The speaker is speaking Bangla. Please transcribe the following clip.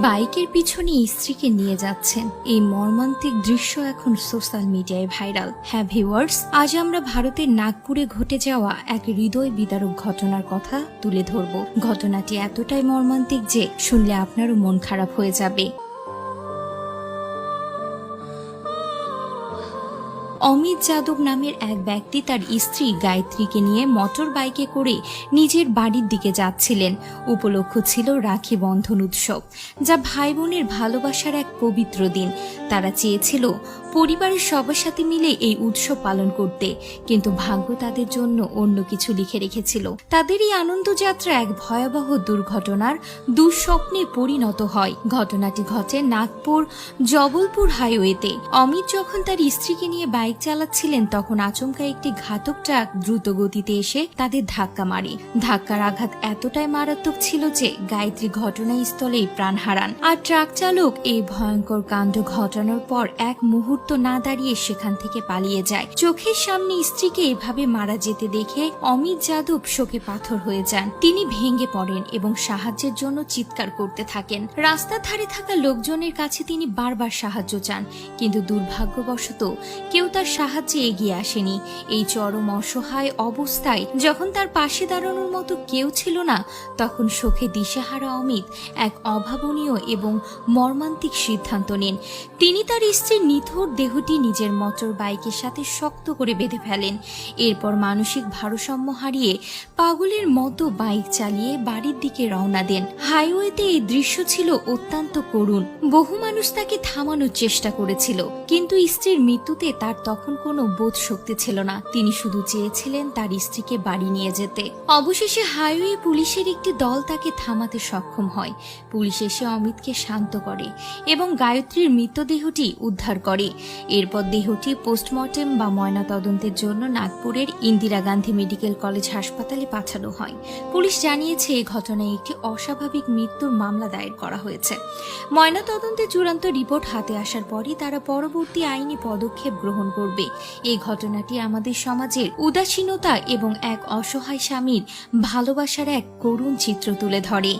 বাইকের পিছনে স্ত্রীকে নিয়ে যাচ্ছেন, এই মর্মান্তিক দৃশ্য এখন সোশ্যাল মিডিয়ায় ভাইরাল। হ্যাঁ ভিউয়ার্স, আজ আমরা ভারতের নাগপুরে ঘটে যাওয়া এক হৃদয় বিদারক ঘটনার কথা তুলে ধরব। ঘটনাটি এতটাই মর্মান্তিক যে শুনলে আপনারও মন খারাপ হয়ে যাবে। অমিত যাদব নামের এক ব্যক্তি তার স্ত্রী গায়ত্রীকে নিয়ে মোটর বাইকে করে নিজের বাড়ির দিকে যাচ্ছিলেন। উপলক্ষ ছিল রাখি বন্ধন উৎসব, যা ভাই বোনের ভালোবাসার এক পবিত্র দিন। তারা চেয়েছিল পরিবারের সবার সাথে মিলে এই উৎসব পালন করতে, কিন্তু ভাগ্য তাদের জন্য অন্য কিছু লিখে রেখেছিল। তাদের এই আনন্দযাত্রা এক ভয়াবহ দুর্ঘটনার দুঃস্বপ্নে পরিণত হয়। ঘটনাটি ঘটে নাগপুর জবলপুর হাইওয়েতে। অমিত যখন তার স্ত্রীকে নিয়ে বাইক চালাচ্ছিলেন, তখন আচমকা একটি ঘাতক ট্রাক দ্রুত গতিতে এসে তাদের ধাক্কা মারে। ধাক্কার আঘাত এতটাই মারাত্মক ছিল যে গায়ত্রী ঘটনাস্থলেই প্রাণ হারান। আর ট্রাক চালক এই ভয়ঙ্কর কাণ্ড ঘটানোর পর এক মুহূর্ত না দাঁড়িয়ে সেখান থেকে পালিয়ে যায়। চোখের সামনে স্ত্রীকে এভাবে মারা যেতে দেখে অমিত যাদব শোকে পাথর হয়ে যান। তিনি ভেঙে পড়েন এবং সাহায্যের জন্য চিৎকার করতে থাকেন। রাস্তার ধারে থাকা লোকজনের কাছে তিনি বারবার সাহায্য চান, কিন্তু দুর্ভাগ্যবশত কেউ তার সাহায্যে এগিয়ে আসেনি। এই চরম অসহায় অবস্থায় যখন তার পাশে দাঁড়ানোর মতো কেউ ছিল না, তখন শোকে দিশেহারা অমিত এক অভাবনীয় এবং মর্মান্তিক সিদ্ধান্ত নেন। তিনি তার স্ত্রীর নিথর দেহটি নিজের মোটর বাইকের সাথে শক্ত করে বেঁধে ফেলেন। এরপর মানসিক ভারসাম্য হারিয়ে পাগলের মতো বাইক চালিয়ে বাড়ির দিকে রওনা দেন। হাইওয়েতে এই দৃশ্য ছিল অত্যন্ত করুণ। বহু মানুষ তাকে থামানোর চেষ্টা করেছিল, কিন্তু স্ত্রীর মৃত্যুতে তার তখন কোনো বোধ শক্তি ছিল না। তিনি শুধু চেয়েছিলেন তার স্ত্রীকে বাড়ি নিয়ে যেতে। অবশেষে হাইওয়ে পুলিশের একটি দল তাকে থামাতে সক্ষম হয়। পুলিশ এসে অমিতকে শান্ত করে এবং গায়ত্রীর মৃতদেহটি উদ্ধার করে। এরপর দেহটি পোস্টমর্টেম বা ময়নাতদন্তের জন্য নাগপুরের ইন্দিরা গান্ধী মেডিকেল কলেজ হাসপাতালে পাঠানো হয়। পুলিশ জানিয়েছে এই ঘটনায় একটি অস্বাভাবিক মৃত্যুর মামলা দায়ের করা হয়েছে। ময়নাতদন্তের চূড়ান্ত রিপোর্ট হাতে আসার পরই তারা পরবর্তী আইনি পদক্ষেপ গ্রহণ করবে। এই ঘটনাটি আমাদের সমাজের উদাসীনতা এবং এক অসহায় স্বামীর ভালোবাসার এক করুণ চিত্র তুলে ধরে।